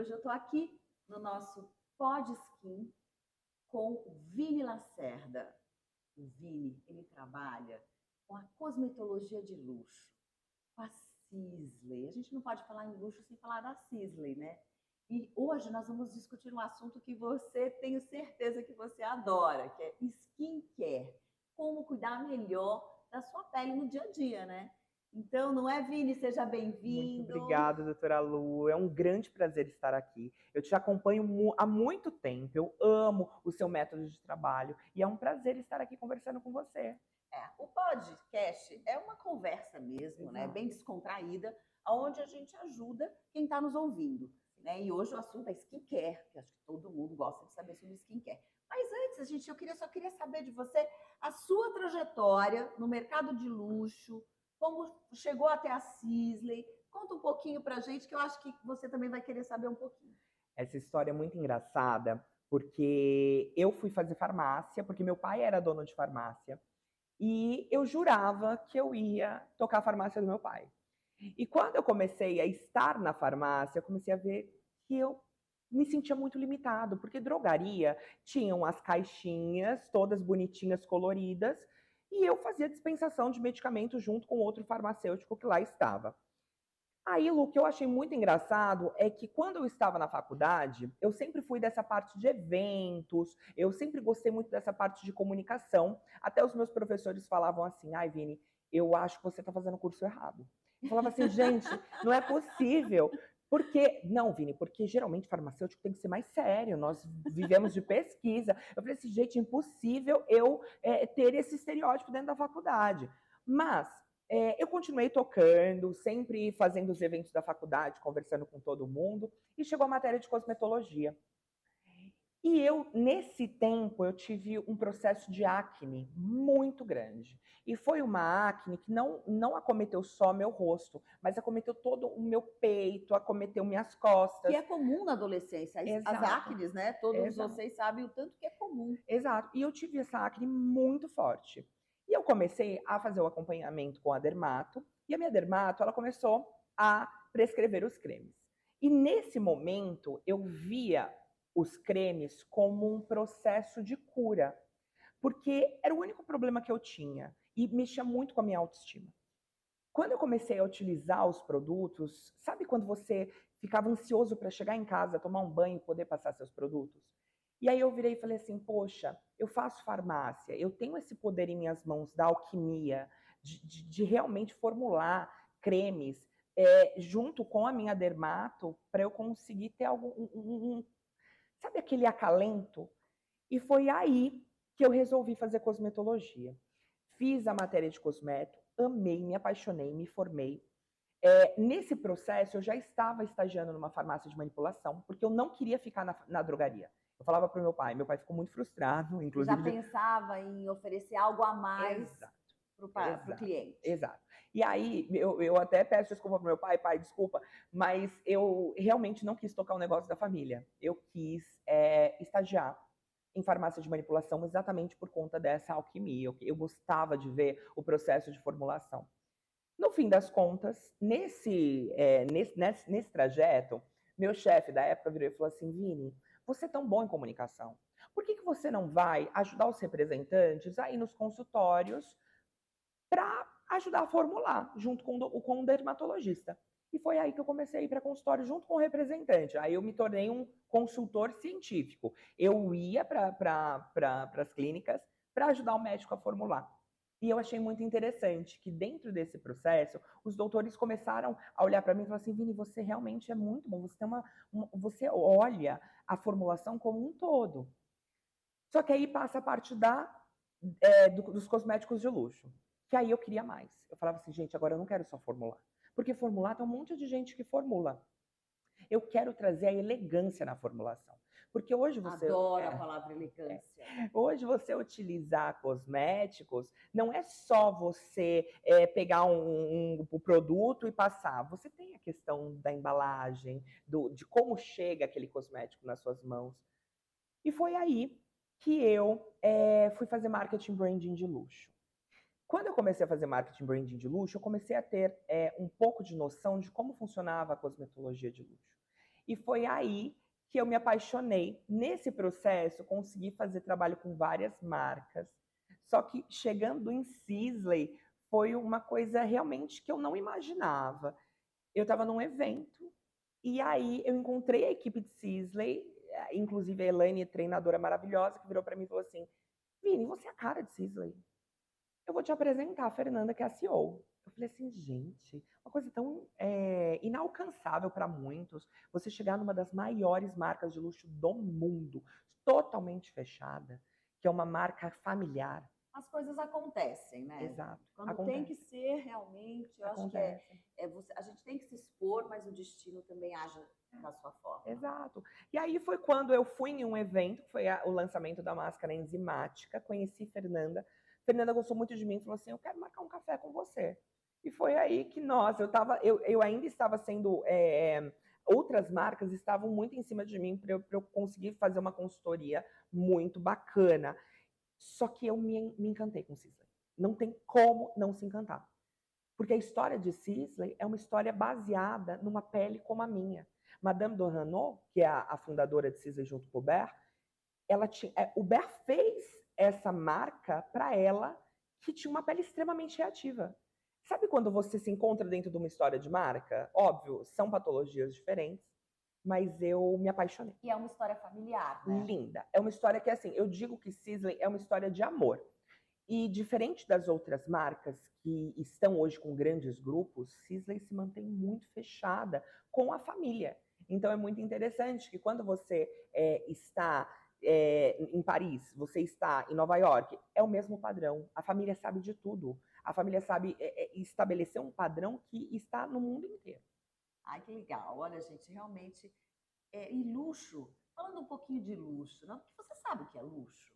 Hoje eu estou aqui no nosso Pod Skin com o Vini Lacerda. O Vini, ele trabalha com a cosmetologia de luxo, com a Sisley. A gente não pode falar em luxo sem falar da Sisley, né? E hoje nós vamos discutir um assunto que você, tenho certeza que você adora, que é skincare. Como cuidar melhor da sua pele no dia a dia, né? Então, não é, Vini? Seja Muito bem-vindo. obrigado, doutora Lu. É um grande prazer estar aqui. Eu te acompanho há muito tempo. Eu amo o seu método de trabalho e é um prazer estar aqui conversando com você. O podcast é uma conversa mesmo, né? Exato. Bem descontraída, onde a gente ajuda quem está nos ouvindo. Né? E hoje o assunto é skincare, que acho que todo mundo gosta de saber sobre skincare. Mas antes, só queria saber de você a sua trajetória no mercado de luxo, como chegou até a Sisley. Conta um pouquinho pra gente, que eu acho que você também vai querer saber um pouquinho. Essa história é muito engraçada porque eu fui fazer farmácia, porque meu pai era dono de farmácia e eu jurava que eu ia tocar a farmácia do meu pai. E quando eu comecei a estar na farmácia, eu comecei a ver que eu me sentia muito limitado, porque drogaria tinham as caixinhas todas bonitinhas, coloridas, e eu fazia dispensação de medicamento junto com outro farmacêutico que lá estava. Aí, Lu, o que eu achei muito engraçado é que quando eu estava na faculdade, eu sempre fui dessa parte de eventos, eu sempre gostei muito dessa parte de comunicação. Até os meus professores falavam assim: ai, Vini, eu acho que você está fazendo o curso errado. Eu falava assim, gente, não é possível. Porque, não, Vini, porque geralmente farmacêutico tem que ser mais sério, nós vivemos de pesquisa. Eu falei assim, gente, impossível eu ter esse estereótipo dentro da faculdade. Mas eu continuei tocando, sempre fazendo os eventos da faculdade, conversando com todo mundo, e chegou a matéria de cosmetologia. E eu, nesse tempo, eu tive um processo de acne muito grande. E foi uma acne que não acometeu só meu rosto, mas acometeu todo o meu peito, acometeu minhas Que costas. é comum na adolescência, as Exato, acnes, né? Todos exato. vocês sabem o tanto que é comum. Exato. E eu tive essa acne muito forte. E eu comecei a fazer o acompanhamento com a dermato, e a minha dermato, ela começou a prescrever os cremes. E nesse momento, eu via os cremes como um processo de cura, porque era o único problema que eu tinha e mexia muito com a minha autoestima. Quando eu comecei a utilizar os produtos, sabe quando você ficava ansioso para chegar em casa, tomar um banho e poder passar seus produtos? E aí eu virei e falei assim, poxa, eu faço farmácia, eu tenho esse poder em minhas mãos da alquimia, de realmente formular cremes junto com a minha dermato para eu conseguir ter sabe aquele acalento? E foi aí que eu resolvi fazer cosmetologia. Fiz a matéria de cosmeto, amei, me apaixonei, me formei. Nesse processo, eu já estava estagiando numa farmácia de manipulação, porque eu não queria ficar na drogaria. Eu falava para o meu pai ficou muito frustrado, Você já inclusive. pensava em oferecer algo a mais Exato, para o exato, cliente. exato. E aí, eu até peço desculpa pro meu pai, pai, desculpa, mas eu realmente não quis tocar o negócio da família. Eu quis estagiar em farmácia de manipulação exatamente por conta dessa alquimia. Eu gostava de ver o processo de formulação. No fim das contas, nesse trajeto, meu chefe da época virou e falou assim, Vini, você é tão bom em comunicação, por que você não vai ajudar os representantes a ir nos consultórios para ajudar a formular, junto com o dermatologista? E foi aí que eu comecei a ir para consultório junto com o representante. Aí eu me tornei um consultor científico. Eu ia para as clínicas para ajudar o médico a formular. E eu achei muito interessante que dentro desse processo, os doutores começaram a olhar para mim e falar assim, Vini, você realmente é muito bom, você tem você olha a formulação como um todo. Só que aí passa a parte dos cosméticos de luxo. Que aí eu queria mais. Eu falava assim, gente, agora eu não quero só formular. Porque formular tem um monte de gente que formula. Eu quero trazer a elegância na formulação. Porque hoje Adoro a palavra elegância. hoje você utilizar cosméticos não é só você pegar um produto e passar. Você tem a questão da embalagem, de como chega aquele cosmético nas suas mãos. E foi aí que eu fui fazer marketing branding de luxo. Quando eu comecei a fazer marketing branding de luxo, eu comecei a ter um pouco de noção de como funcionava a cosmetologia de luxo. E foi aí que eu me apaixonei. Nesse processo, consegui fazer trabalho com várias marcas. Só que chegando em Sisley, foi uma coisa realmente que eu não imaginava. Eu estava num evento e aí eu encontrei a equipe de Sisley, inclusive a Elaine, treinadora maravilhosa, que virou para mim e falou assim: Vini, você é a cara de Sisley. Eu vou te apresentar a Fernanda, que é a CEO. Eu falei assim, gente, uma coisa tão inalcançável para muitos, você chegar numa das maiores marcas de luxo do mundo, totalmente fechada, que é uma marca familiar. As coisas acontecem, né? Exato. Quando tem que Acontece. ser realmente, eu acho que Acontece. a gente tem que se expor, mas o destino também age da sua forma. Exato. E aí foi quando eu fui em um evento, que foi o lançamento da máscara enzimática, conheci Fernanda. Fernanda gostou muito de mim e falou assim: eu quero marcar um café com você. E foi aí que eu ainda estava sendo. Outras marcas estavam muito em cima de mim para eu conseguir fazer uma consultoria muito bacana. Só que eu me encantei com Sisley. Não tem como não se encantar. Porque a história de Sisley é uma história baseada numa pele como a minha. Madame Dohanaut, que é a fundadora de Sisley junto com o Hubert, o Hubert fez essa marca para ela, que tinha uma pele extremamente reativa. Sabe quando você se encontra dentro de uma história de marca? Óbvio, são patologias diferentes, mas eu me apaixonei. E é uma história familiar, né? Linda. É uma história que, assim, eu digo que Sisley é uma história de amor. E diferente das outras marcas que estão hoje com grandes grupos, Sisley se mantém muito fechada com a família. Então é muito interessante que quando você está em Paris, você está em Nova York, é o mesmo padrão. A família sabe de tudo. A família sabe estabelecer um padrão que está no mundo inteiro. Ai, que legal. Olha, gente, realmente. E luxo, falando um pouquinho de luxo, não? Porque você sabe o que é luxo.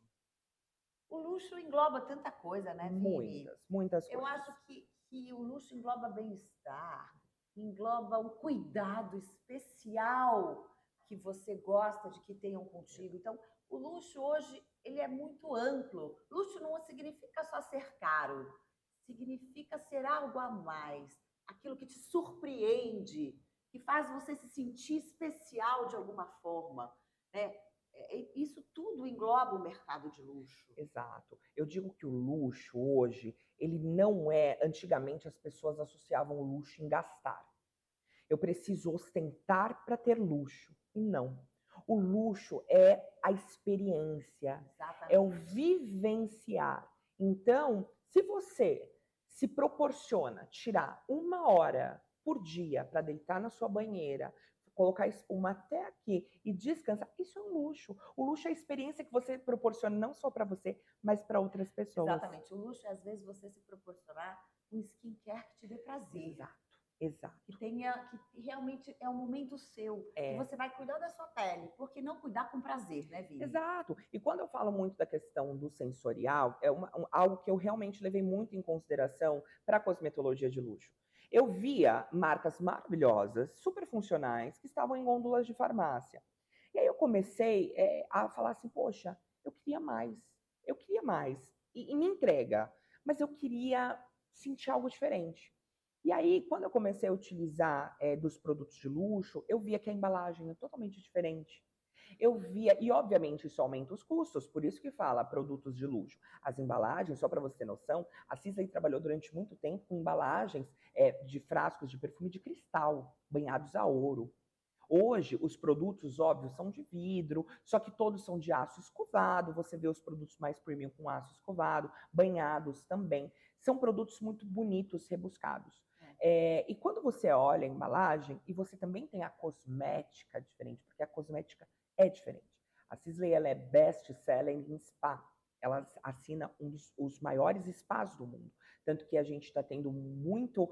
O luxo engloba tanta coisa, né, Vini? Muitas Eu coisas. acho que o luxo engloba bem-estar, engloba um cuidado especial que você gosta de que tenham contigo. Então, o luxo hoje, ele é muito amplo. Luxo não significa só ser caro, significa ser algo a mais, aquilo que te surpreende, que faz você se sentir especial de alguma forma, né? Isso tudo engloba o mercado de luxo. Exato. Eu digo que o luxo hoje, ele não é. Antigamente as pessoas associavam o luxo em gastar. Eu preciso ostentar para ter luxo. E não. O luxo é a experiência, Exatamente. é o vivenciar. Então, se você se proporciona tirar 1 hora por dia para deitar na sua banheira, colocar espuma até aqui e descansar, isso é um luxo. O luxo é a experiência que você proporciona não só para você, mas para outras pessoas. Exatamente. O luxo é, às vezes, você se proporcionar um skincare que te dê prazer. Exato. Exato. Que realmente é um momento seu, que você vai cuidar da sua pele, porque não cuidar com prazer, né, Vini? Exato. E quando eu falo muito da questão do sensorial, é algo que eu realmente levei muito em consideração para a cosmetologia de luxo. Eu via marcas maravilhosas, super funcionais, que estavam em gôndolas de farmácia. E aí eu comecei a falar assim, poxa, eu queria mais, eu queria mais. E me entrega, mas eu queria sentir algo diferente. E aí, quando eu comecei a utilizar dos produtos de luxo, eu via que a embalagem é totalmente diferente. Eu via, e obviamente isso aumenta os custos, por isso que fala produtos de luxo. As embalagens, só para você ter noção, a Sisley trabalhou durante muito tempo com embalagens de frascos de perfume de cristal, banhados a ouro. Hoje, os produtos, óbvio, são de vidro, só que todos são de aço escovado. Você vê os produtos mais premium com aço escovado, banhados também. São produtos muito bonitos, rebuscados. E quando você olha a embalagem, e você também tem a cosmética diferente, porque a cosmética é diferente. A Sisley ela é best selling em spa. Ela assina um dos maiores spas do mundo. Tanto que a gente está tendo muito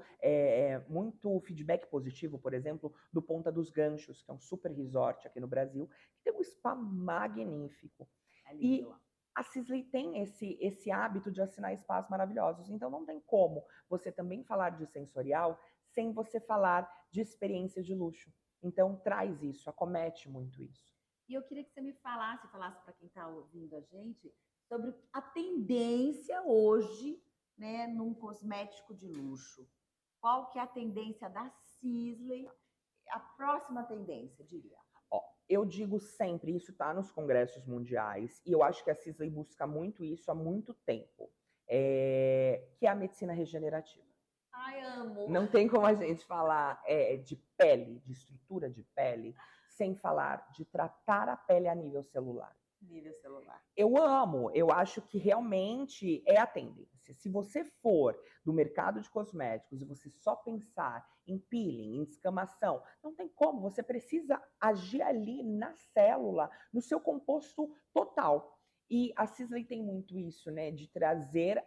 feedback positivo, por exemplo, do Ponta dos Ganchos, que é um super resort aqui no Brasil, que tem um spa magnífico. E a Sisley tem esse hábito de assinar spas maravilhosos. Então não tem como você também falar de sensorial sem você falar de experiência de luxo. Então traz isso, acomete muito isso. E eu queria que você me falasse para quem está ouvindo a gente, sobre a tendência hoje, né, num cosmético de luxo. Qual que é a tendência da Sisley? a próxima tendência, diria? Ó, eu digo sempre, isso está nos congressos mundiais, e eu acho que a Sisley busca muito isso há muito tempo, que é a medicina regenerativa. Ai, amo! Não tem como a gente falar de pele, de estrutura de pele, sem falar de tratar a pele a nível celular. Nível celular. Eu amo, eu acho que realmente é a tendência. Se você for do mercado de cosméticos e você só pensar em peeling, em descamação, não tem como, você precisa agir ali na célula, no seu composto total. E a Sisley tem muito isso, né, de trazer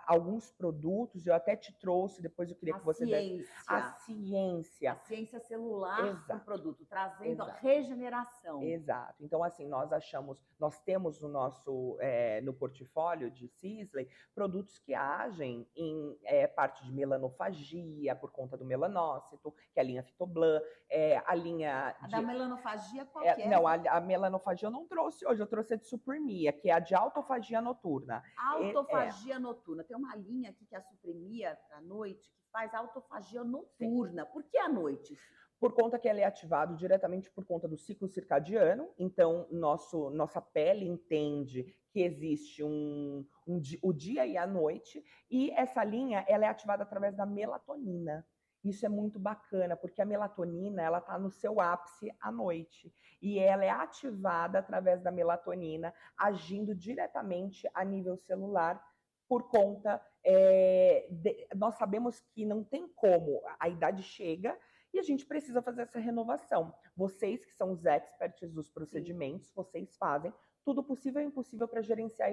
alguns produtos, eu até te trouxe, depois eu queria que você desse a ciência. A ciência celular para o produto, trazendo a regeneração. Exato. Então, assim, nós temos no portfólio de Sisley produtos que agem em parte de melanofagia, por conta do melanócito, que é a linha Phytoblan, a linha A da melanofagia qual que é? Não, a melanofagia eu não trouxe hoje, eu trouxe a de Supremia, que é a de autofagia noturna. Autofagia noturna. Tem uma linha aqui que é a Supremia à noite, que faz autofagia noturna. Sim. Por que à noite? Por conta que ela é ativado diretamente por conta do ciclo circadiano, então nossa pele entende que existe o dia e a noite, e essa linha ela é ativada através da melatonina. Isso é muito bacana, porque a melatonina ela está no seu ápice à noite, e ela é ativada através da melatonina, agindo diretamente a nível celular, por conta, nós sabemos que não tem como, a idade chega, e a gente precisa fazer essa renovação. Vocês que são os experts dos procedimentos, sim, vocês fazem tudo possível e impossível para gerenciar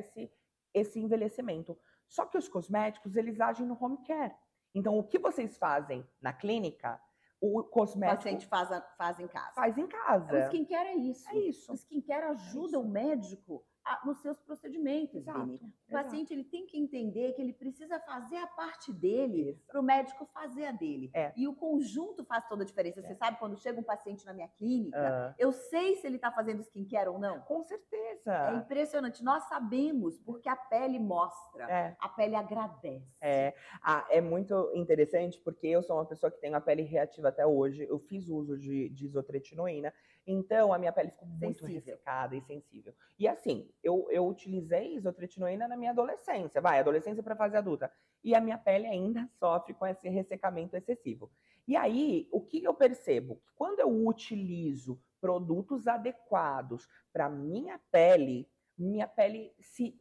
esse envelhecimento. Só que os cosméticos, eles agem no home care. Então, o que vocês fazem na clínica, o cosmético... O paciente faz em casa. Faz em casa. O skincare é isso. É isso. O skincare ajuda o médico nos seus procedimentos, exato, Vini. O paciente ele tem que entender que ele precisa fazer a parte dele para o médico fazer a dele. E o conjunto faz toda a diferença. Você sabe, quando chega um paciente na minha clínica, eu sei se ele está fazendo skincare ou não. Com certeza. É impressionante. Nós sabemos, porque a pele mostra, a pele agradece. É muito interessante, porque eu sou uma pessoa que tem a pele reativa até hoje. Eu fiz uso de isotretinoína, então a minha pele ficou muito ressecada e sensível. E assim, eu utilizei isotretinoína na minha adolescência, adolescência para fase adulta, e a minha pele ainda sofre com esse ressecamento excessivo. E aí, o que eu percebo? Quando eu utilizo produtos adequados para minha pele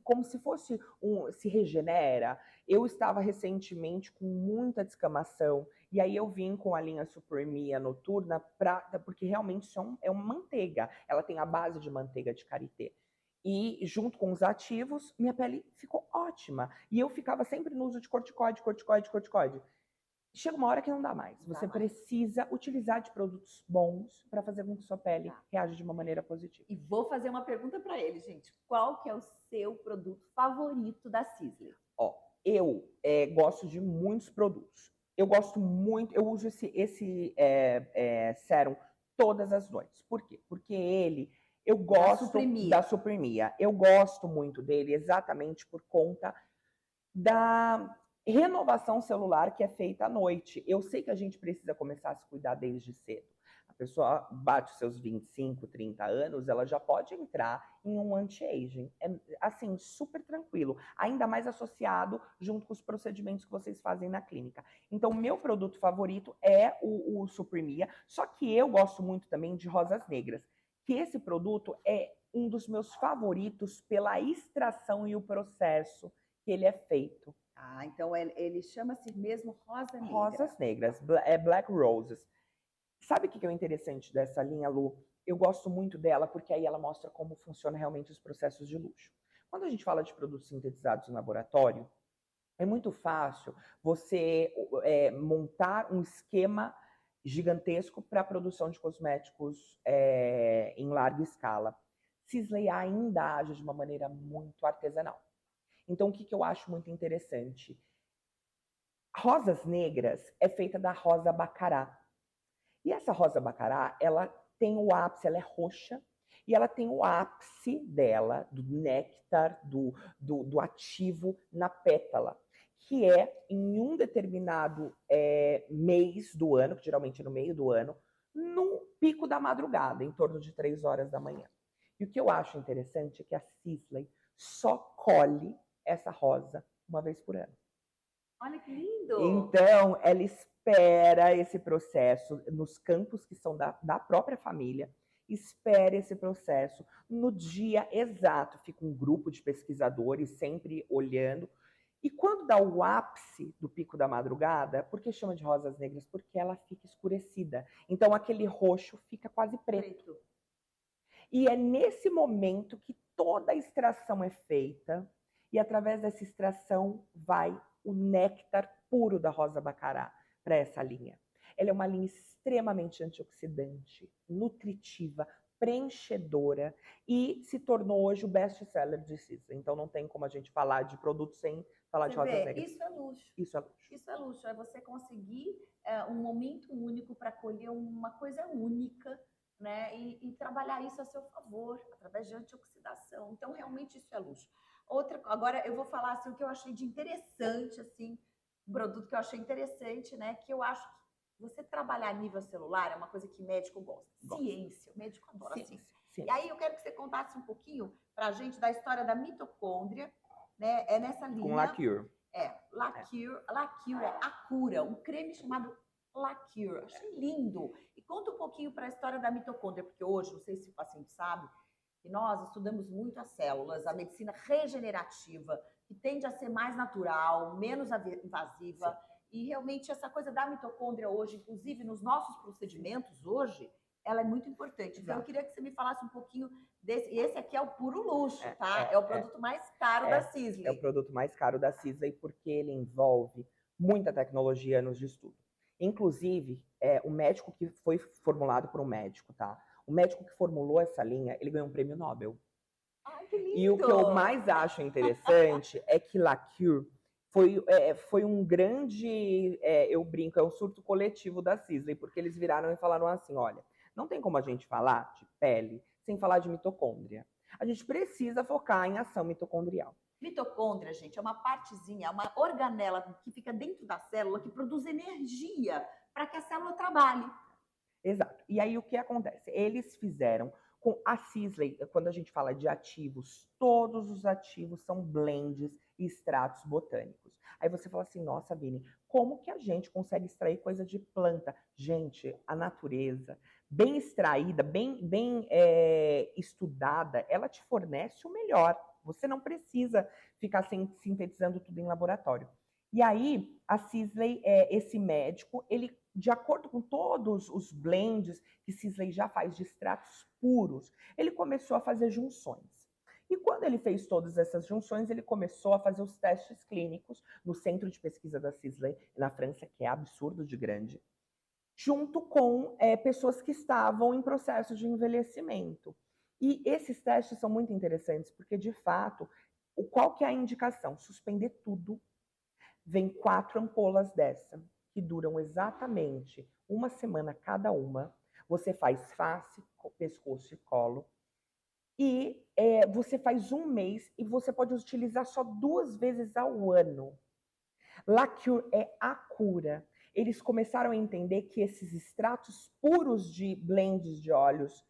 como se fosse se regenera. Eu estava recentemente com muita descamação, e aí eu vim com a linha Supremia noturna, porque realmente isso é uma manteiga, ela tem a base de manteiga de karité. E junto com os ativos, minha pele ficou ótima. E eu ficava sempre no uso de corticoide. Chega uma hora que não dá mais. Você precisa utilizar de produtos bons para fazer com que sua pele reaja de uma maneira positiva. E vou fazer uma pergunta para ele, gente. Qual que é o seu produto favorito da Sisley? Eu gosto de muitos produtos. Eu gosto muito, eu uso esse sérum todas as noites. Por quê? Porque eu gosto da Supremia. Eu gosto muito dele exatamente por conta da renovação celular que é feita à noite. Eu sei que a gente precisa começar a se cuidar desde cedo. A pessoa bate os seus 25, 30 anos, ela já pode entrar em um anti-aging. É, assim, super tranquilo. Ainda mais associado junto com os procedimentos que vocês fazem na clínica. Então, meu produto favorito é o Supremia, só que eu gosto muito também de rosas negras, que esse produto é um dos meus favoritos pela extração e o processo que ele é feito. Então ele chama-se mesmo Rosa Negra. Rosas negras, Black Roses. Sabe o que é o interessante dessa linha, Lu? Eu gosto muito dela porque aí ela mostra como funciona realmente os processos de luxo. Quando a gente fala de produtos sintetizados em laboratório, é muito fácil você montar um esquema gigantesco para a produção de cosméticos em larga escala. Sisley ainda age de uma maneira muito artesanal. Então, o que eu acho muito interessante? Rosas negras é feita da rosa bacará. E essa rosa bacará, ela tem o ápice, ela é roxa, e ela tem o ápice dela, do néctar, do ativo na pétala, que é em um determinado mês do ano, que geralmente é no meio do ano, no pico da madrugada, em torno de 3 horas da manhã. E o que eu acho interessante é que a Sisley só colhe essa rosa uma vez por ano. Olha que lindo! Então, ela espera esse processo nos campos que são da própria família, espera esse processo. No dia exato, fica um grupo de pesquisadores sempre olhando. E quando dá o ápice do pico da madrugada, por que chama de rosas negras? Porque ela fica escurecida. Então, aquele roxo fica quase preto. E é nesse momento que toda a extração é feita, e através dessa extração vai o néctar puro da rosa bacará para essa linha. Ela é uma linha extremamente antioxidante, nutritiva, preenchedora e se tornou hoje o best-seller de Sisley. Então não tem como a gente falar de produto sem falar de rosas negras. Isso é luxo. Isso é luxo. Isso é luxo, é você conseguir um momento único para colher uma coisa única, né? E trabalhar isso a seu favor, através de antioxidação. Então, realmente, isso é luxo. Agora eu vou falar assim, o que eu achei de interessante, assim, um produto que eu achei interessante, né? Que eu acho que você trabalhar a nível celular é uma coisa que médico gosta. Ciência, o médico adora ciência. E aí eu quero que você contasse um pouquinho para a gente da história da mitocôndria, né? É nessa linha. Com LaCure. LaCure é a cura, um creme chamado LaCure. Achei lindo. E conta um pouquinho para a história da mitocôndria, porque hoje, não sei se o paciente sabe, que nós estudamos muito as células, a medicina regenerativa, que tende a ser mais natural, menos invasiva. Sim. E realmente essa coisa da mitocôndria hoje, inclusive nos nossos procedimentos hoje, ela é muito importante. Então, eu queria que você me falasse um pouquinho desse. Esse aqui é o puro luxo, tá? É o produto mais caro da Sisley. É o produto mais caro da Sisley porque ele envolve muita tecnologia e anos de estudo. Inclusive, o médico que foi formulado por um médico, tá? O médico que formulou essa linha, ele ganhou um prêmio Nobel. Ai, que lindo! E o que eu mais acho interessante é que LaCure foi um grande, eu brinco, é um surto coletivo da Sisley, porque eles viraram e falaram assim, olha, não tem como a gente falar de pele sem falar de mitocôndria. A gente precisa focar em ação mitocondrial. Mitocôndria, gente, é uma partezinha, uma organela que fica dentro da célula que produz energia para que a célula trabalhe. Exato. E aí o que acontece? Eles fizeram com a Sisley, quando a gente fala de ativos, todos os ativos são blends e extratos botânicos. Aí você fala assim, nossa, Vini, como que a gente consegue extrair coisa de planta? Gente, a natureza, bem extraída, bem estudada, ela te fornece o melhor. Você não precisa ficar sintetizando tudo em laboratório. E aí, a Sisley, esse médico, ele, de acordo com todos os blends que Sisley já faz de extratos puros, ele começou a fazer junções. E quando ele fez todas essas junções, ele começou a fazer os testes clínicos no centro de pesquisa da Sisley, na França, que é absurdo de grande, junto com pessoas que estavam em processo de envelhecimento. E esses testes são muito interessantes, porque, de fato, qual que é a indicação? Suspender tudo. Vem 4 ampolas dessa, que duram exatamente 1 semana cada uma. Você faz face, pescoço e colo. E você faz 1 mês e você pode utilizar só 2 vezes ao ano. LaCure é a cura. Eles começaram a entender que esses extratos puros de blends de óleos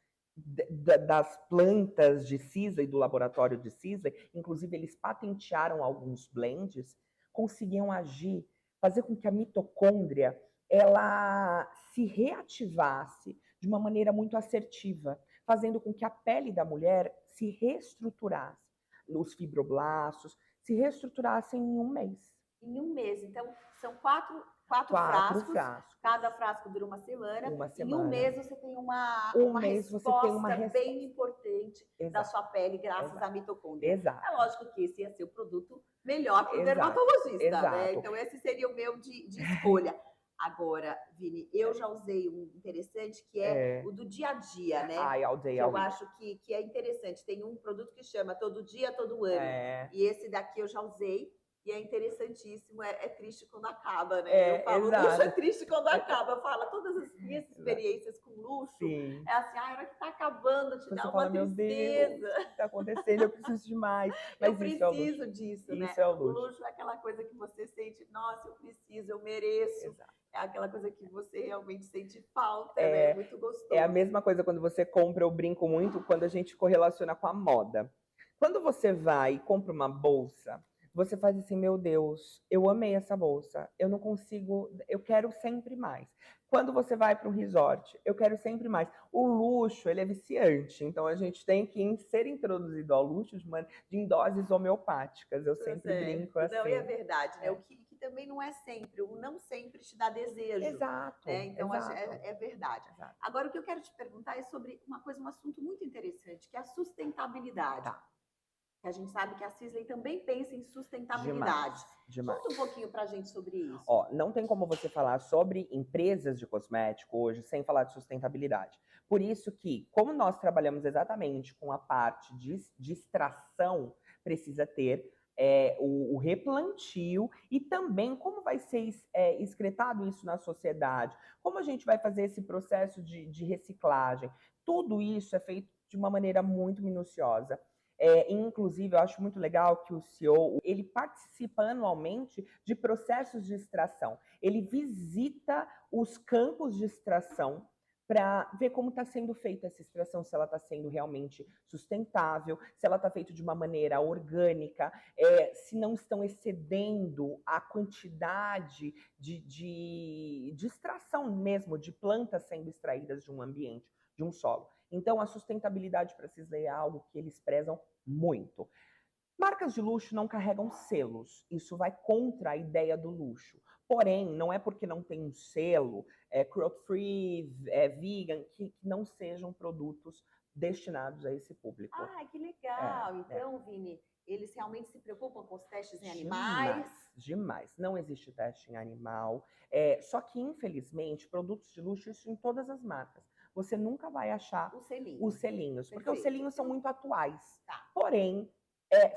das plantas de Sisley, do laboratório de Sisley, inclusive eles patentearam alguns blends, conseguiam agir, fazer com que a mitocôndria ela se reativasse de uma maneira muito assertiva, fazendo com que a pele da mulher se reestruturasse, os fibroblastos se reestruturassem em 1 mês. Em 1 mês. Então, são quatro frascos. Cada frasco dura 1 semana. Em 1 mês você tem uma resposta bem importante da sua pele, graças à mitocôndria. Exato. É lógico que esse ia ser o produto melhor para o dermatologista, né? Então, esse seria o meu de escolha. Agora, Vini, eu já usei um interessante que é o do dia a dia, né? Que eu acho que é interessante. Tem um produto que chama Todo Dia, Todo Ano. E esse daqui eu já usei. E é interessantíssimo, é triste quando acaba, né? Eu É, falo, o luxo é exato. triste quando acaba. Eu falo, todas as minhas Exato. experiências com luxo, Sim. é assim, a hora que tá acabando, te Você dá uma fala: "Meu Deus, tristeza. o que está acontecendo? Eu preciso de mais". Eu Mas isso é o luxo. preciso disso, né? Isso é o O luxo. luxo é aquela coisa que você sente, nossa, eu preciso, eu mereço. Exato. É aquela coisa que você realmente sente falta, né? É É, muito é a gostoso. mesma coisa quando você compra, eu brinco muito, quando a gente correlaciona com a moda. Quando você vai e compra uma bolsa, você faz assim: "Meu Deus, eu amei essa bolsa, eu não consigo, eu quero sempre mais". Quando você vai para um resort, eu quero sempre mais. O luxo, ele é viciante, então a gente tem que ser introduzido ao luxo em doses homeopáticas, eu Tá sempre brinco certo. Não, e é assim. verdade, né? O É. que também não é sempre, o não sempre te dá desejo, né? Exato, Então, exato, é verdade. exato. Agora, o que eu quero te perguntar é sobre uma coisa, um assunto muito interessante, que é a sustentabilidade. Tá, Que a gente sabe que a Sisley também pensa em demais, sustentabilidade. demais. Conta um pouquinho pra gente sobre isso. Ó, não tem como você falar sobre empresas de cosmético hoje sem falar de sustentabilidade. Por isso que, como nós trabalhamos exatamente com a parte de extração, precisa ter o replantio e também como vai ser excretado isso na sociedade, como a gente vai fazer esse processo de reciclagem. Tudo isso é feito de uma maneira muito minuciosa. Inclusive, eu acho muito legal que o CEO ele participa anualmente de processos de extração. Ele visita os campos de extração para ver como está sendo feita essa extração, se ela está sendo realmente sustentável, se ela está feita de uma maneira orgânica, se não estão excedendo a quantidade de extração mesmo, de plantas sendo extraídas de um ambiente, de um solo. Então, a sustentabilidade para a Sisley é algo que eles prezam muito. Marcas de luxo não carregam selos, isso vai contra a ideia do luxo. Porém, não é porque não tem um selo, cruelty-free, vegan, que não sejam produtos destinados a esse público. Ah, que É, legal. é. Então, Vini, eles realmente se preocupam com os testes em animais. Demais, demais. Não existe teste em animal. Só que, infelizmente, produtos de luxo, isso em todas as marcas, você nunca vai achar O selinho. os selinhos, porque os Perfeito. selinhos são muito atuais. Tá. Porém,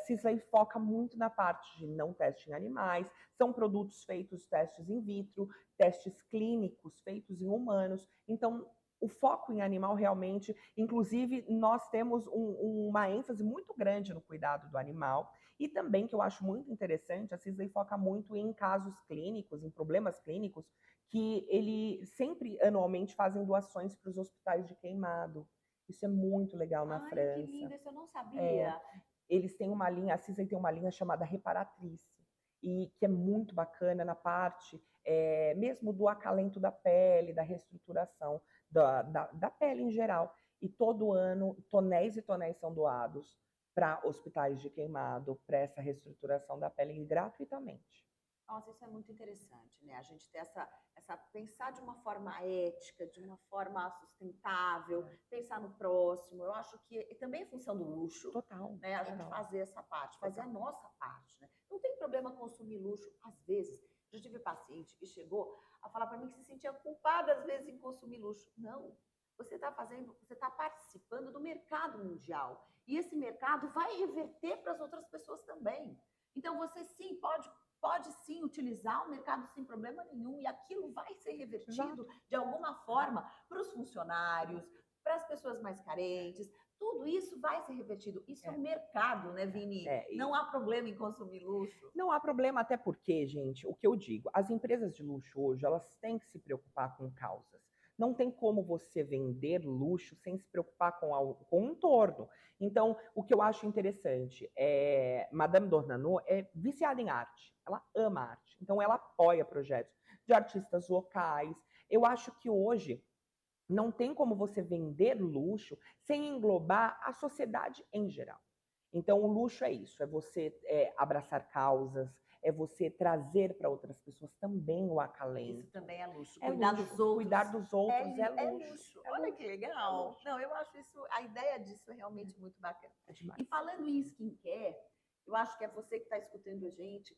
Sisley foca muito na parte de não teste em animais, são produtos feitos testes in vitro, testes clínicos feitos em humanos. Então, o foco em animal realmente, inclusive, nós temos uma ênfase muito grande no cuidado do animal. E também, que eu acho muito interessante, a Sisley foca muito em casos clínicos, em problemas clínicos, que ele sempre, anualmente, fazem doações para os hospitais de queimado. Isso é muito legal na Ai, que lindo, França. isso eu não É, sabia. eles têm uma linha, a Sisley tem uma linha chamada Reparatrice, e que é muito bacana na parte mesmo do acalento da pele, da reestruturação da pele em geral. E todo ano, tonéis e tonéis são doados para hospitais de queimado, para essa reestruturação da pele gratuitamente. Nossa, isso é muito interessante, né? A gente ter pensar de uma forma ética, de uma forma sustentável, pensar no próximo. Eu acho que também é função do luxo, Total, né? A gente total, fazer essa parte, fazer a total. nossa parte, né? Não tem problema consumir luxo, às vezes. Já tive paciente que chegou a falar para mim que se sentia culpada às vezes em consumir luxo. Não. Você está participando do mercado mundial. E esse mercado vai reverter para as outras pessoas também. Então, você sim pode sim utilizar o mercado sem problema nenhum e aquilo vai ser revertido Exato. de alguma forma para os funcionários, para as pessoas mais carentes. Tudo isso vai ser revertido. Isso é É, um mercado, né, Vini? e Não há problema em consumir luxo. não há problema, até porque, gente, o que eu digo, as empresas de luxo hoje, elas têm que se preocupar com causas. Não tem como você vender luxo sem se preocupar com o entorno. Então, o que eu acho interessante é Madame Dornano é viciada em arte. Ela ama arte. Então, ela apoia projetos de artistas locais. Eu acho que hoje não tem como você vender luxo sem englobar a sociedade em geral. Então, o luxo é isso, é você abraçar causas, é você trazer para outras pessoas também o acalento. Isso também é luxo. É Cuidar luxo, dos outros cuidar dos outros é é luxo. luxo. É Olha que luxo, é legal. luxo. Não, eu acho isso, a ideia disso é realmente muito bacana. É demais. E falando em skincare, eu acho que é você que está escutando a gente,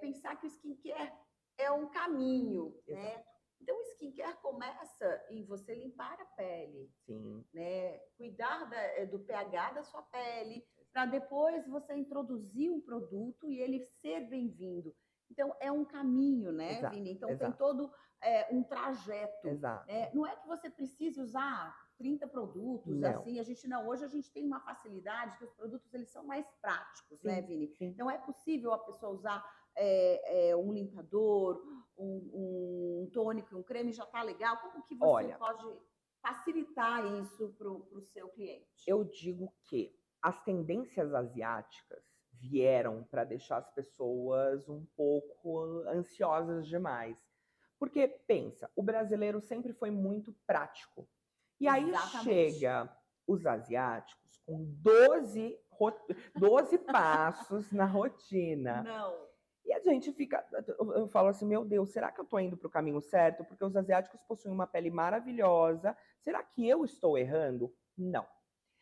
pensar que o skincare é um caminho, né? Exato. Então, o skincare começa em você limpar a pele, Sim, né? Cuidar do pH da sua pele, para depois você introduzir um produto e ele ser bem-vindo. Então, é um caminho, né, Exato, Vini? Então, tem exato, todo um trajeto. exato. Né? Não é que você precise usar 30 produtos, Não. assim, a gente não. Hoje a gente tem uma facilidade que os produtos eles são mais práticos, né, Sim, Vini? sim. Então, é possível a pessoa usar um limpador, um tônico, um creme, já está legal. Como que você Olha, pode facilitar isso para o seu cliente? eu digo que as tendências asiáticas vieram para deixar as pessoas um pouco ansiosas demais. Porque, pensa, o brasileiro sempre foi muito prático. E aí Exatamente. chega os asiáticos com 12 passos na rotina. Não. E a gente fica. Eu falo assim, meu Deus, será que eu estou indo para o caminho certo? Porque os asiáticos possuem uma pele maravilhosa. Será que eu estou errando? Não.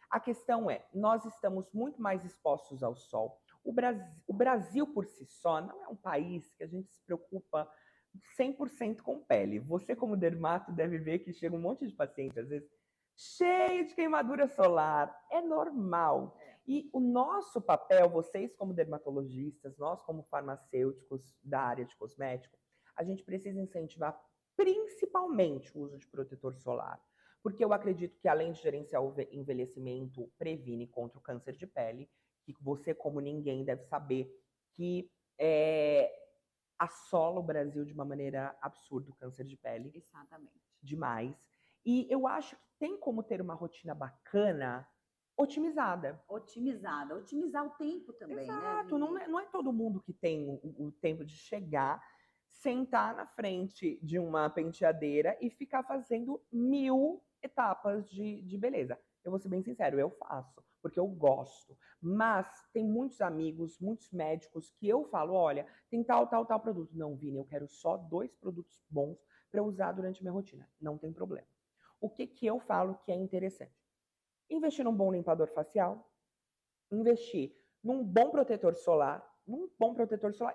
A questão é, nós estamos muito mais expostos ao sol. O Brasil por si só não é um país que a gente se preocupa 100% com pele. Você, como dermato, deve ver que chega um monte de paciente, às vezes, cheio de queimadura solar. É normal. E o nosso papel, vocês como dermatologistas, nós como farmacêuticos da área de cosmético, a gente precisa incentivar principalmente o uso de protetor solar. Porque eu acredito que, além de gerenciar o envelhecimento, previne contra o câncer de pele, que você, como ninguém, deve saber que assola o Brasil de uma maneira absurda o câncer de pele. Exatamente. Demais. E eu acho que tem como ter uma rotina bacana, otimizada. Otimizada. Otimizar o tempo também, né, Exato, Vini? não é todo mundo que tem o tempo de chegar, sentar na frente de uma penteadeira e ficar fazendo 1000 etapas de beleza. Eu vou ser bem sincero, eu faço, porque eu gosto. Mas tem muitos amigos, muitos médicos que eu falo, olha, tem tal produto. Não, Vini, eu quero só 2 produtos bons para usar durante a minha rotina. Não tem problema. O que que eu falo que é interessante? Investir num bom limpador facial, investir num bom protetor solar,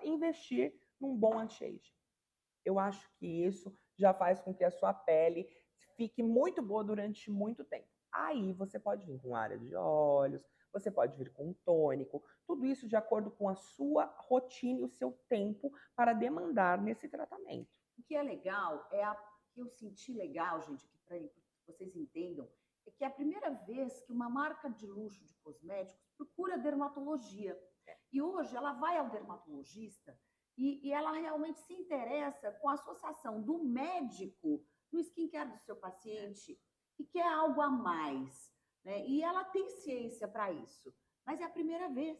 investir num bom anti-age. Eu acho que isso já faz com que a sua pele fique muito boa durante muito tempo. Aí você pode vir com área de olhos, você pode vir com um tônico, tudo isso de acordo com a sua rotina e o seu tempo para demandar nesse tratamento. O que é legal que eu senti legal, gente, que para vocês entendam, é que é a primeira vez que uma marca de luxo de cosméticos procura dermatologia. E hoje ela vai ao dermatologista e ela realmente se interessa com a associação do médico no skincare do seu paciente e quer algo a mais. Né? E ela tem ciência para isso. Mas é a primeira vez.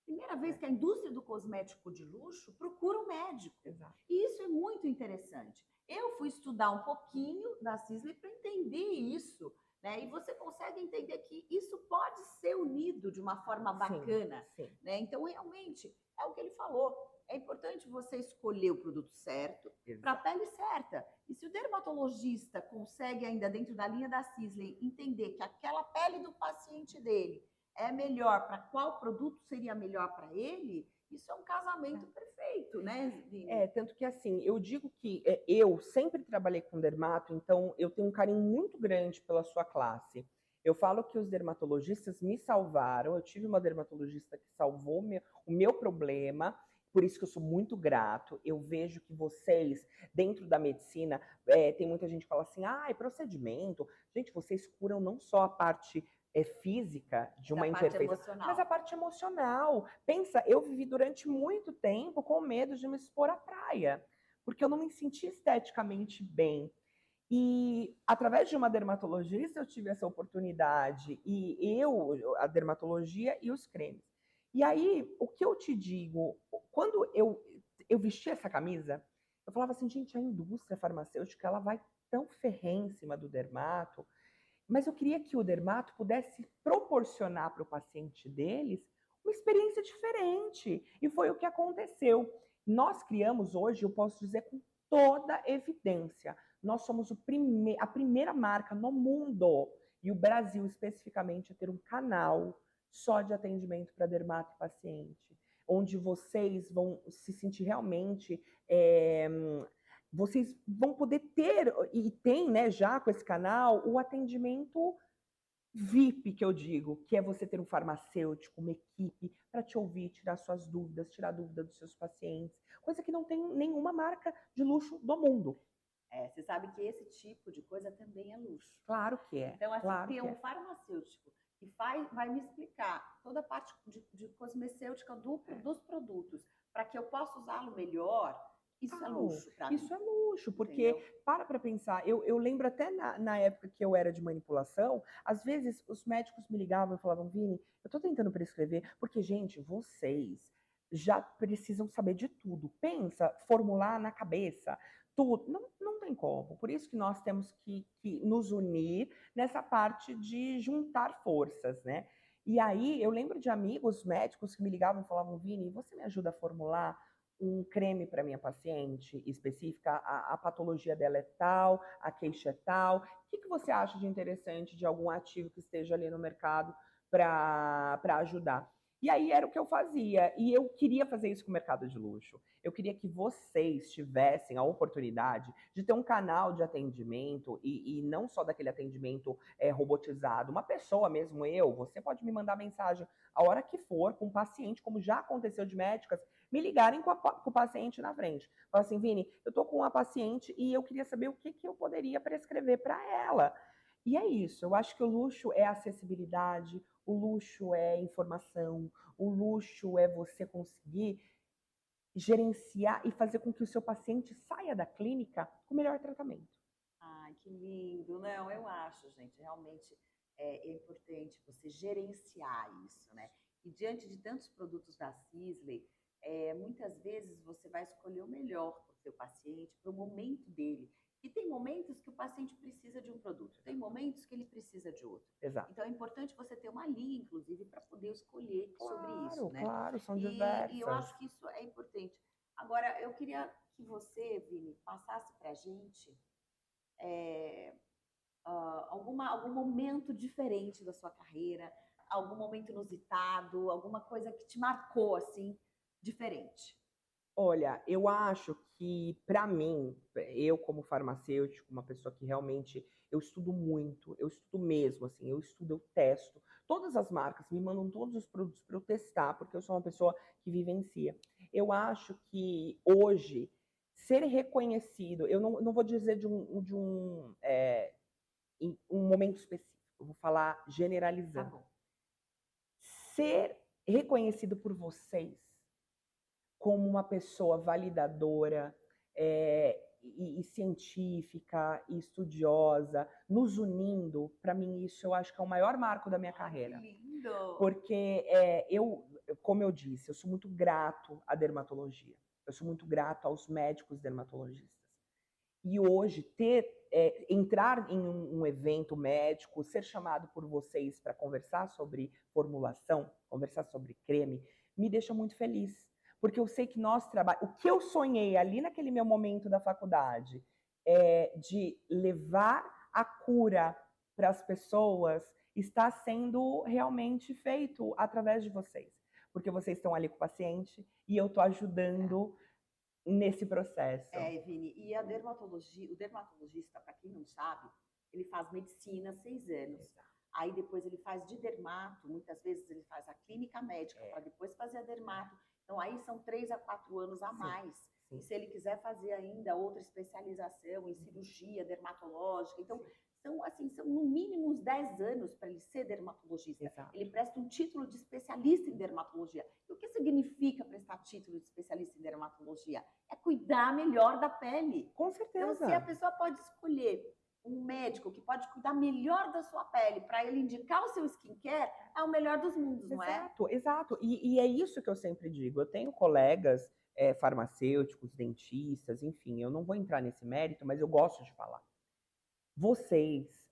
Primeira vez que a indústria do cosmético de luxo procura um médico. Exato. E isso é muito interessante. Eu fui estudar um pouquinho da Sisley para entender isso, né? E você consegue entender que isso pode ser unido de uma forma bacana, sim. né? Então, realmente, é o que ele falou. É importante você escolher o produto certo para a pele certa. E se o dermatologista consegue, ainda dentro da linha da Sisley, entender que aquela pele do paciente dele é melhor, para qual produto seria melhor para ele, isso é um casamento perfeito, né, Vini? Tanto que assim, eu digo que eu sempre trabalhei com dermato, então eu tenho um carinho muito grande pela sua classe. Eu falo que os dermatologistas me salvaram, eu tive uma dermatologista que salvou o meu problema, por isso que eu sou muito grato. Eu vejo que vocês, dentro da medicina, tem muita gente que fala assim, é procedimento. Gente, vocês curam não só a parte física de uma imperfeição, mas a parte emocional. Pensa, eu vivi durante muito tempo com medo de me expor à praia, porque eu não me sentia esteticamente bem. E através de uma dermatologista eu tive essa oportunidade, e a dermatologia e os cremes. E aí, o que eu te digo, quando eu vesti essa camisa, eu falava assim, gente, a indústria farmacêutica, ela vai tão ferrenha em cima do dermato, mas eu queria que o dermato pudesse proporcionar para o paciente deles uma experiência diferente. E foi o que aconteceu. Nós criamos hoje, eu posso dizer com toda evidência, nós somos a primeira marca no mundo, e o Brasil especificamente, a ter um canal só de atendimento para dermato e paciente, onde vocês vão se sentir realmente vocês vão poder ter, e tem, né, já com esse canal, o atendimento VIP que eu digo, que é você ter um farmacêutico, uma equipe para te ouvir, tirar suas dúvidas, tirar dúvida dos seus pacientes, coisa que não tem nenhuma marca de luxo do mundo. Você sabe que esse tipo de coisa também é luxo. Claro que é, Então, assim, claro ter que um é. farmacêutico que vai me explicar toda a parte de cosmecêutica dos produtos, para que eu possa usá-lo melhor, isso é Total, luxo para mim, isso é luxo, porque entendeu? para pensar, eu lembro até na época que eu era de manipulação, às vezes os médicos me ligavam e falavam: "Vini, eu tô tentando prescrever", porque, gente, vocês já precisam saber de tudo. Pensa, formular na cabeça, tudo. Não tem como. Por isso que nós temos que nos unir nessa parte de juntar forças, né. E aí, eu lembro de amigos médicos que me ligavam e falavam: "Vini, você me ajuda a formular um creme para minha paciente específica, a patologia dela é tal, a queixa é tal. O que você acha de interessante de algum ativo que esteja ali no mercado para ajudar?" E aí era o que eu fazia. E eu queria fazer isso com o mercado de luxo. Eu queria que vocês tivessem a oportunidade de ter um canal de atendimento e não só daquele atendimento robotizado. Uma pessoa mesmo, você pode me mandar mensagem a hora que for, com um paciente, como já aconteceu de médicas, me ligarem com o paciente na frente. Falar assim: "Vini, eu tô com uma paciente e eu queria saber o que eu poderia prescrever para ela". E é isso, eu acho que o luxo é acessibilidade, o luxo é informação, o luxo é você conseguir gerenciar e fazer com que o seu paciente saia da clínica com o melhor tratamento. Ai, que lindo. Não, eu acho, gente, realmente é importante você gerenciar isso, né? E diante de tantos produtos da Sisley, muitas vezes você vai escolher o melhor para o seu paciente, para o momento dele. E tem momentos que o paciente precisa de um produto, tem momentos que ele precisa de outro. Exato. Então é importante você ter uma linha, inclusive, para poder escolher sobre isso, Claro, né? claro, são E eu diversas. acho que isso é importante. Agora, eu queria que você, Vini, passasse para a gente algum momento diferente da sua carreira, algum momento inusitado, alguma coisa que te marcou assim, diferente. Olha, eu acho que para mim, eu como farmacêutico, uma pessoa que realmente eu estudo muito, eu estudo mesmo, assim, eu estudo, eu testo. Todas as marcas me mandam todos os produtos para eu testar, porque eu sou uma pessoa que vivencia. Eu acho que hoje ser reconhecido, eu não vou dizer em um momento específico, eu vou falar Tá generalizando. bom. Ser reconhecido por vocês como uma pessoa validadora, e científica, e estudiosa, nos unindo, para mim isso eu acho que é o maior marco da minha Ai, que carreira. lindo! Porque, como eu disse, eu sou muito grato à dermatologia, eu sou muito grato aos médicos dermatologistas. E hoje entrar em um evento médico, ser chamado por vocês para conversar sobre formulação, conversar sobre creme, me deixa muito feliz. Porque eu sei que nós trabalhamos. O que eu sonhei ali naquele meu momento da faculdade, de levar a cura para as pessoas, está sendo realmente feito através de vocês. Porque vocês estão ali com o paciente e eu estou ajudando nesse processo. Vini, e a dermatologia, o dermatologista, para quem não sabe, ele faz medicina 6 anos. Exato. Aí depois ele faz de dermato, muitas vezes ele faz a clínica médica para É, depois fazer a dermato. Então aí são 3 a 4 anos a sim, mais. E sim, se ele quiser fazer ainda outra especialização em cirurgia dermatológica, então sim. são no mínimo uns 10 anos para ele ser dermatologista. Exato. Ele presta um título de especialista em dermatologia. E o que significa prestar título de especialista em dermatologia? É cuidar melhor da pele. Com Então, se a certeza. pessoa pode escolher um médico que pode cuidar melhor da sua pele para ele indicar o seu skincare, é o melhor dos mundos, não é? Exato, exato. E é isso que eu sempre digo. Eu tenho colegas, farmacêuticos, dentistas, enfim, eu não vou entrar nesse mérito, mas eu gosto de falar. Vocês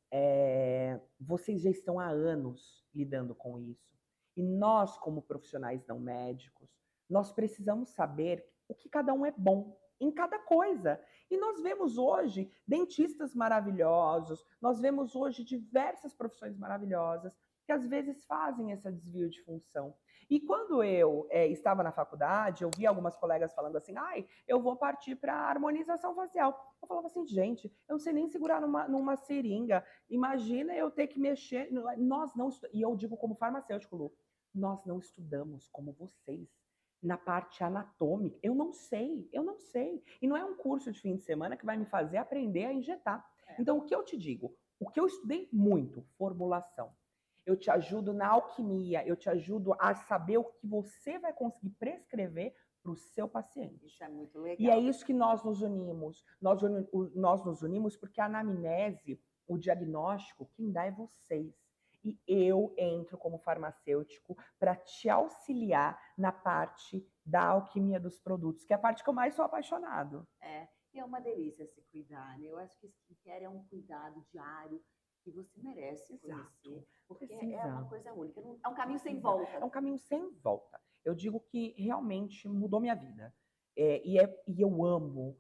já estão há anos lidando com isso. E nós, como profissionais não médicos, nós precisamos saber o que cada um é bom em cada coisa. E nós vemos hoje dentistas maravilhosos, nós vemos hoje diversas profissões maravilhosas que às vezes fazem esse desvio de função. E quando eu estava na faculdade, eu vi algumas colegas falando assim, ai, eu vou partir para harmonização facial. Eu falava assim, gente, eu não sei nem segurar numa seringa, imagina eu ter que mexer, nós não, e eu digo como farmacêutico, Lu, nós não estudamos como vocês na parte anatômica. Eu não sei. E não é um curso de fim de semana que vai me fazer aprender a injetar. Então, o que eu te digo? O que eu estudei muito, formulação. Eu te ajudo na alquimia, eu te ajudo a saber o que você vai conseguir prescrever para o seu paciente. Isso é muito legal. E é isso que nós nos unimos. Nós nos unimos porque a anamnese, o diagnóstico, quem dá é vocês. E eu entro como farmacêutico para te auxiliar na parte da alquimia dos produtos, que é a parte que eu mais sou apaixonado. E é uma delícia se cuidar, né? Eu acho que skincare é um cuidado diário que você merece conhecer, porque é uma coisa única, é um caminho sem volta. É um caminho sem volta. Eu digo que realmente mudou minha vida. E eu amo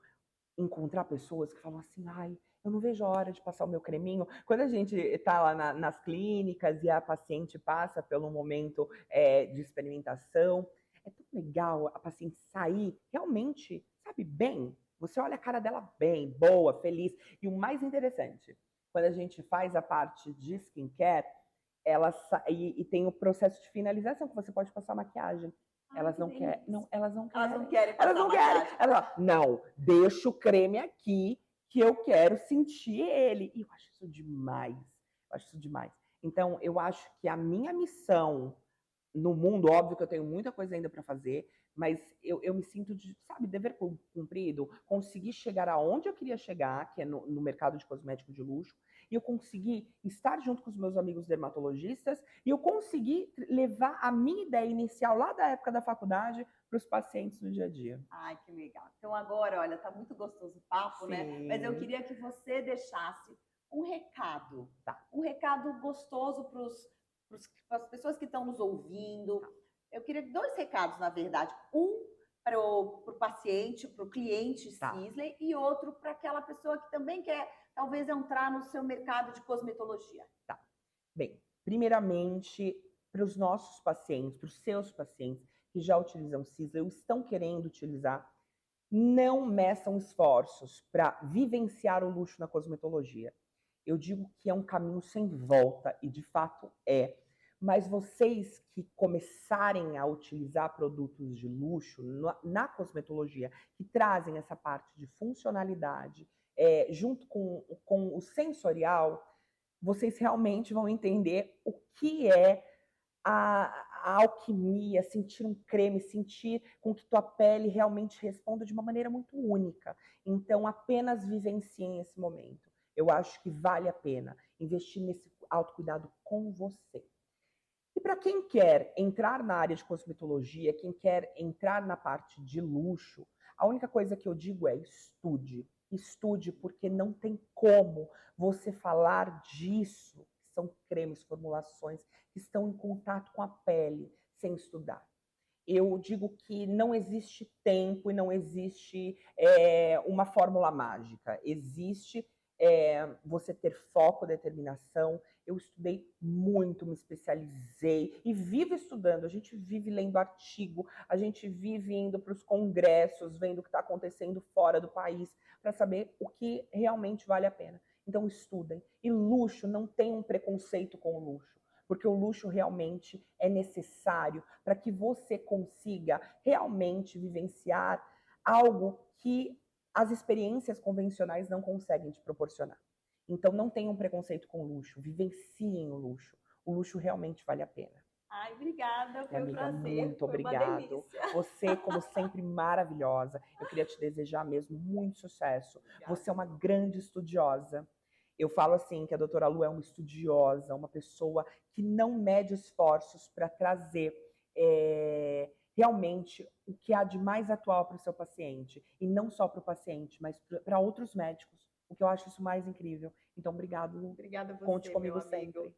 encontrar pessoas que falam assim, ai, eu não vejo a hora de passar o meu creminho. Quando a gente está lá nas clínicas e a paciente passa pelo momento de experimentação, é tão legal a paciente sair realmente, sabe, bem. Você olha a cara dela bem, boa, feliz. E o mais interessante, quando a gente faz a parte de skincare, e tem o processo de finalização, que você pode passar maquiagem. Elas não querem. Não, elas não querem. Elas não querem passar Elas não querem. Elas, não, deixa o creme aqui que eu quero sentir ele. E eu acho isso demais. Então, eu acho que a minha missão no mundo, óbvio que eu tenho muita coisa ainda para fazer, mas eu me sinto de, sabe, dever cumprido, conseguir chegar aonde eu queria chegar, que é no mercado de cosmético de luxo, e eu consegui estar junto com os meus amigos dermatologistas, e eu consegui levar a minha ideia inicial lá da época da faculdade para os pacientes no dia a dia. Ai, que legal. Então agora, olha, tá muito gostoso o papo, né? Mas eu queria que você deixasse um recado, um recado gostoso para as pessoas que estão nos ouvindo. Eu queria 2 recados, na verdade. Um para o paciente, para o cliente Sisley, e outro para aquela pessoa que também quer, talvez, entrar no seu mercado de cosmetologia. Bem, primeiramente, para os nossos pacientes, para os seus pacientes que já utilizam Sisley ou estão querendo utilizar, não meçam esforços para vivenciar o luxo na cosmetologia. Eu digo que é um caminho sem volta, e de fato é. Mas vocês que começarem a utilizar produtos de luxo na cosmetologia, que trazem essa parte de funcionalidade, junto com o sensorial, vocês realmente vão entender o que é a alquimia, sentir um creme, sentir com que tua pele realmente responda de uma maneira muito única. Então, apenas vivenciem esse momento. Eu acho que vale a pena investir nesse autocuidado com você. E para quem quer entrar na área de cosmetologia, quem quer entrar na parte de luxo, a única coisa que eu digo é estude. Estude, porque não tem como você falar disso, que são cremes, formulações, que estão em contato com a pele, sem estudar. Eu digo que não existe tempo e não existe uma fórmula mágica. Existe você ter foco, determinação. Eu estudei muito, me especializei e vivo estudando. A gente vive lendo artigo, a gente vive indo para os congressos, vendo o que está acontecendo fora do país, para saber o que realmente vale a pena. Então, estudem. E luxo, não tem um preconceito com o luxo, porque o luxo realmente é necessário para que você consiga realmente vivenciar algo que as experiências convencionais não conseguem te proporcionar. Então, não tenham um preconceito com o luxo, vivenciem o luxo. O luxo realmente vale a pena. Ai, obrigada, foi um prazer. Muito obrigado. Você, como sempre, maravilhosa. Eu queria te desejar mesmo muito sucesso. Obrigada. Você é uma grande estudiosa. Eu falo assim que a doutora Lu é uma estudiosa, uma pessoa que não mede esforços para trazer realmente o que há de mais atual para o seu paciente. E não só para o paciente, mas para outros médicos. O que eu acho isso mais incrível. Então, obrigado, Lu. Obrigada a você, conte comigo sempre.